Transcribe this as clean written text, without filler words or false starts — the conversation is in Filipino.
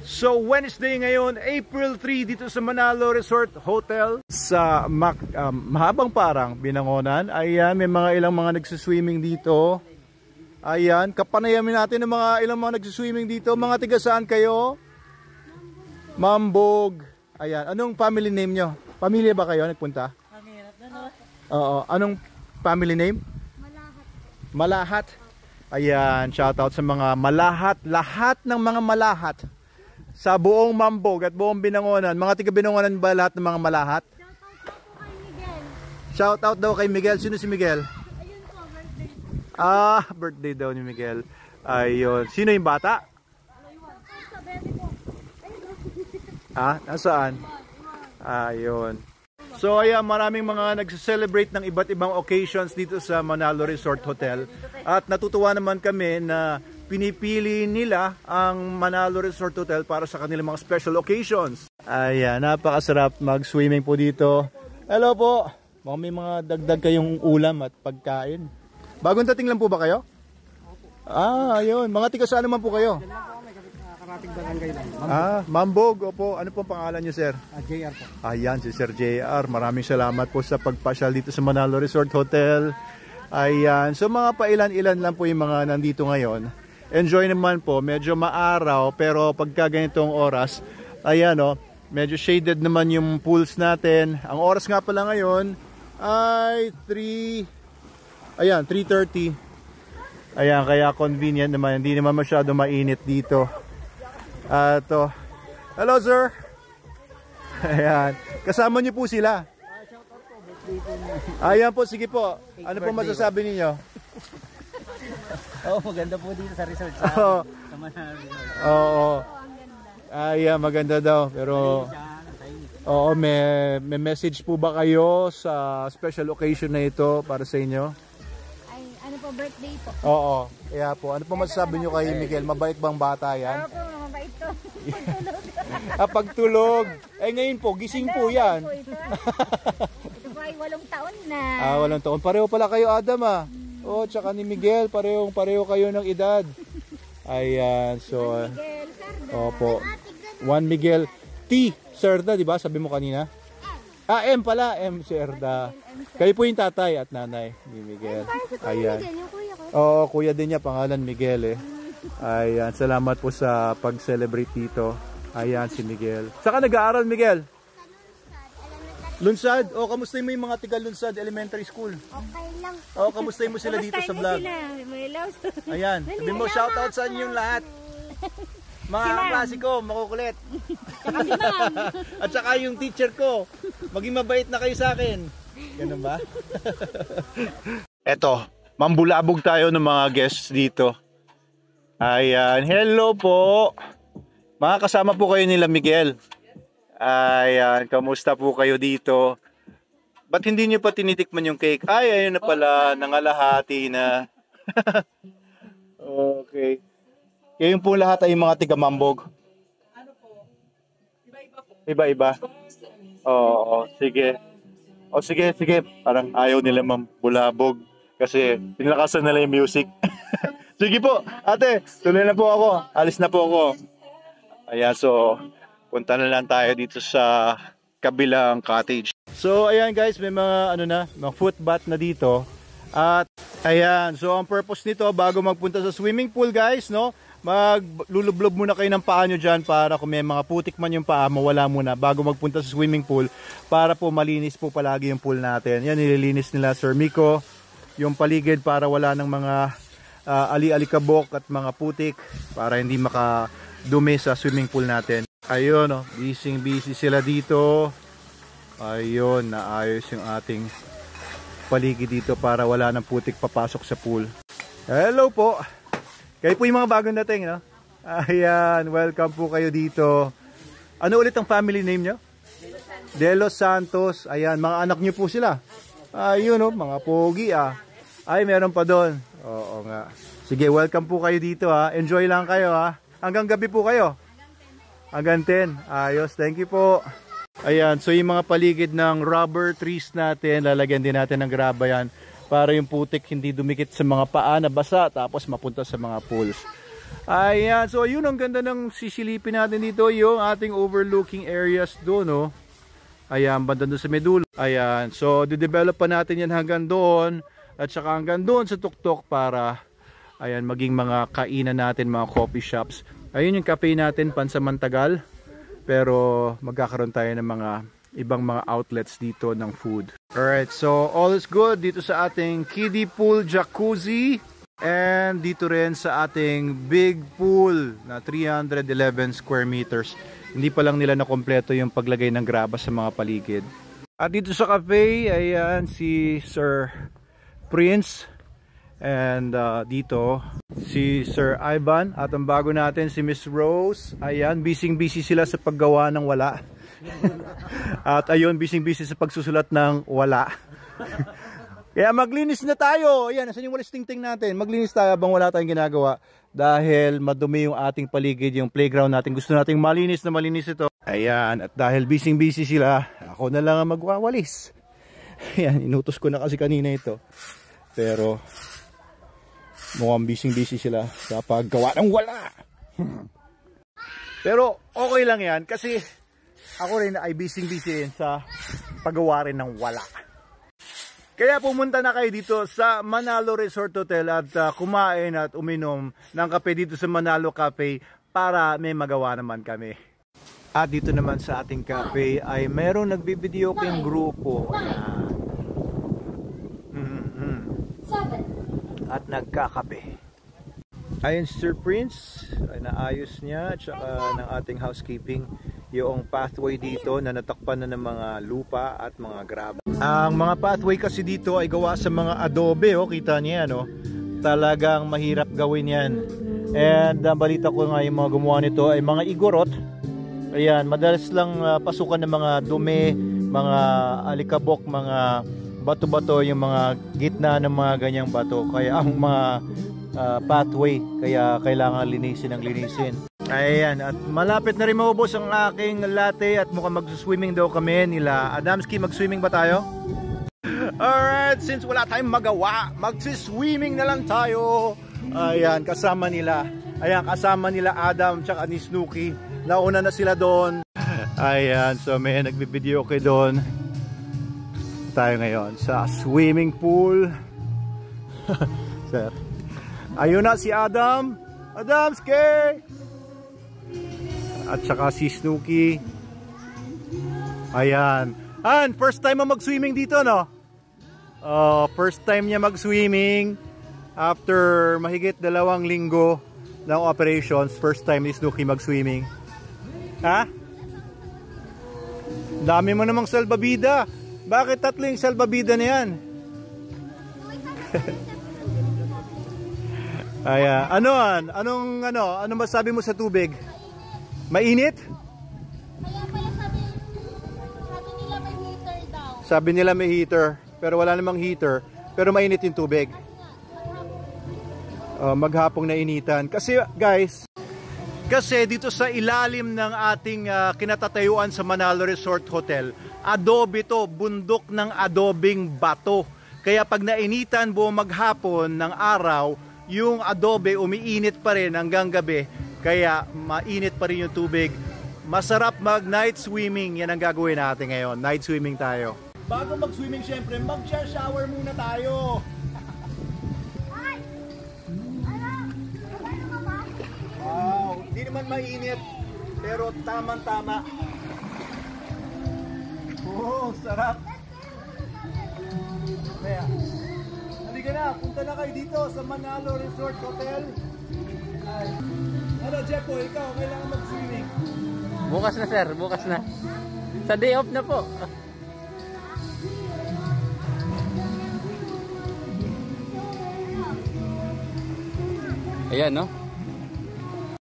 So Wednesday ngayon, April 3 dito sa Manalo Resort Hotel sa Mahabang Parang, Binangonan. Ayan, may mga ilang mga nagsuswimming dito. Ayan, kapanayamin natin ng mga ilang mga nagsuswimming dito. Mga tiga saan kayo? Mambog. Ayan, anong family name nyo? Pamilya ba kayo nagpunta? Oo, anong family name? Malahat. Ayan, shoutout sa mga Malahat. Lahat ng mga Malahat sa buong Mambog at buong Binangonan. Mga tiga Binangonan ba lahat ng mga Malahat? Shoutout daw kay Miguel. Sino si Miguel? Ayun po, birthday. Birthday daw ni Miguel. Ayun. Sino yung bata? Nasaan? Ayun. So ayan, maraming mga nagse-celebrate ng iba't ibang occasions dito sa Manalo Resort Hotel. At natutuwa naman kami na pinipili nila ang Manalo Resort Hotel para sa kanilang mga special occasions. Ayan, napakasarap mag-swimming po dito. Hello po! May mga dagdag kayong ulam at pagkain. Bagong dating lang po ba kayo? Ayun. Mga tiga saan naman po kayo? Mambog. Opo. Ano pong pangalan niyo, sir? JR po. Ayan, si Sir JR. Maraming salamat po sa pagpasyal dito sa Manalo Resort Hotel. Ayan. So mga pailan-ilan lang po yung mga nandito ngayon. Enjoy naman po. Medyo maaraw pero pagka ganitong oras, ayan o, medyo shaded naman yung pools natin. Ang oras nga pala ngayon ay 3:30. Ayan, kaya convenient naman. Hindi naman masyado mainit dito. Hello, sir. Ayan. Kasama niyo po sila. Ayan po, sige po. Ano po masasabi ninyo? Maganda po dito sa resort. Sa Manalo Resort. Oo. Ayan, maganda daw. Pero may message po ba kayo sa special occasion na ito para sa inyo? Ay, ano po, birthday po. Oo. Kaya po, ano po masasabi nyo kay Miguel? Mabait bang bata yan? Opo, mabait to. Pagtulog. Ngayon po, gising po yan. Ito po ay 8 taon na. 8 taon. Pareho pala kayo, Adam tsaka ni Miguel. Pareho kayo ng edad. Ayan, so... Miguel, Sarda. Opo. Juan Miguel T. Cerda, di ba? Sabi mo kanina? M pala. M. Cerda. Kayo po yung tatay at nanay ni Miguel. Ayan. Oo, kuya din niya. Pangalan Miguel Ayan. Salamat po sa pag-celebrate dito. Ayan si Miguel. Saka nag-aaral, Miguel? Lunsad? Kamusta mo yung mga tiga Lunsad Elementary School? Okay lang. Kamusta mo sila dito sa vlog? Ayan. Sabi mo, shoutout sa inyong lahat. Mga klase ko, makukulit. At saka yung teacher ko, maging mabait na kayo sa akin. Ganun ba? Eto, mambulabog tayo ng mga guests dito. Ayan, hello po. Mga kasama po kayo nila Miguel. Ayan, kamusta po kayo dito? Ba't hindi nyo pa tinitikman yung cake? Ayun na pala, nangalahati na. Okay. Kayong po lahat ay mga tiga Mambog? Ano po? Iba-iba po. Iba-iba? Oo, sige. Sige. Parang ayaw nila mambulabog kasi pinlakasan nila yung music. Sige po, ate, tuloy na po ako. Alis na po ako. Ayan, so punta na lang tayo dito sa kabilang cottage. So ayan guys, may mga mga foot bath na dito. At ayan, so ang purpose nito bago magpunta sa swimming pool guys, maglulublob muna kayo ng paa nyo dyan para kung may mga putik man yung paa, mawala muna bago magpunta sa swimming pool para po malinis po palagi yung pool natin. Yan, nililinis nila Sir Miko yung paligid para wala ng mga ali-alikabok at mga putik para hindi makadumi sa swimming pool natin. Ayun, busy sila dito. Ayun, naayos yung ating paligid dito para wala ng putik papasok sa pool. Hello po. Kayo po yung mga bagong dating, Ayan, welcome po kayo dito. Ano ulit ang family name nyo? De Los Santos. Ayan, mga anak nyo po sila. Ayun, mga pogi, Ay, meron pa doon. Oo nga. Sige, welcome po kayo dito, Enjoy lang kayo, Hanggang gabi po kayo. Hanggang 10. Ayos, thank you po. Ayan, so yung mga paligid ng rubber trees natin, lalagyan din natin ng graba yan para yung putik hindi dumikit sa mga paa na basa tapos mapunta sa mga pools. Ayan, so yun ang ganda ng sisilipin natin dito, yung ating overlooking areas doon, no? Ayan, banda doon sa Medulo. Ayan, so didevelop pa natin yan hanggang doon at saka hanggang doon sa tuktok para ayan, maging mga kainan natin, mga coffee shops. Ayun yung cafe natin, pansamantagal. Pero magkakaroon tayo ng mga ibang mga outlets dito ng food. Alright, so all is good dito sa ating kiddie pool jacuzzi. And dito rin sa ating big pool na 311 square meters. Hindi pa lang nila na kompleto yung paglagay ng graba sa mga paligid. At dito sa cafe, ayan si Sir Prince. And dito si Sir Ivan. At ang bago natin si Miss Rose. Ayan, busy sila sa paggawa ng wala. At ayun, busy sa pagsusulat ng wala. Kaya maglinis na tayo. Ayan, nasan yung walis tingting natin? Maglinis tayo habang wala tayong ginagawa. Dahil madumi yung ating paligid, yung playground natin. Gusto nating malinis na malinis ito. Ayan, at dahil busy sila, ako na lang ang magwawalis. Ayan, inutos ko na kasi kanina ito. Pero mukhang busy sila sa paggawa ng wala. Pero okay lang yan kasi ako rin ay busy sa paggawa rin ng wala. Kaya pumunta na kayo dito sa Manalo Resort Hotel at kumain at uminom ng kape dito sa Manalo Cafe para may magawa naman kami. At dito naman sa ating cafe ay merong nagbibideo kayong grupo. At nagkakape. Ayun si Sir Prince, ay naayos niya at saka ng ating housekeeping yung pathway dito na natakpan na ng mga lupa at mga graba. Ang mga pathway kasi dito ay gawa sa mga adobe, oh, kita niya yan, oh. Talagang mahirap gawin yan. And balita ko nga yung mga gumawa nito ay mga igorot. Ayan, madalas lang pasukan ng mga dumi, mga alikabok, mga bato-bato, yung mga gitna ng mga ganyang bato. Kaya ang mga pathway, kaya kailangan linisin. Ayan, at malapit na rin maubos ang aking latte at mukhang mag-swimming daw kami nila. Adamski, mag-swimming ba tayo? Alright, since wala tayong magawa, mag-swimming na lang tayo. Ayan, kasama nila Adam tsaka ni Snooki. Nauna na sila doon. Ayan, so may nagbibideo kayo doon. Tayo ngayon sa swimming pool. Sir. Ayun na si Adam. Adamski! At saka si Snooki. Ayan. First time mo mag-swimming dito, no? First time niya mag-swimming after mahigit 2 linggo ng operations. First time ni Snooki mag-swimming. Ha? Dami mo namang salbabida. Bakit 3 yung salbabida na yan? Ayan. Anong masabi mo sa tubig? Mainit? Kaya pala sabi nila may heater daw. Sabi nila may heater, pero wala namang heater. Pero mainit yung tubig. Maghapong nainitan. Kasi guys, dito sa ilalim ng ating kinatatayuan sa Manalo Resort Hotel, adobe to, bundok ng adobing bato. Kaya pag nainitan buong maghapon ng araw, yung adobe umiinit pa rin hanggang gabi. Kaya mainit pa rin yung tubig. Masarap mag night swimming. Yan ang gagawin natin ngayon. Night swimming tayo. Bago mag-swimming, syempre, mag-shower muna tayo. Wow, hindi naman mainit, pero tamang-tama. Oh, sarap. Kaya, halika na, punta na kayo dito sa Manalo Resort Hotel. Ay. Ano, Jeppo, ikaw, kailangan mag-swimming. Bukas na sir, bukas na. Sa day off na po. Ayan, no?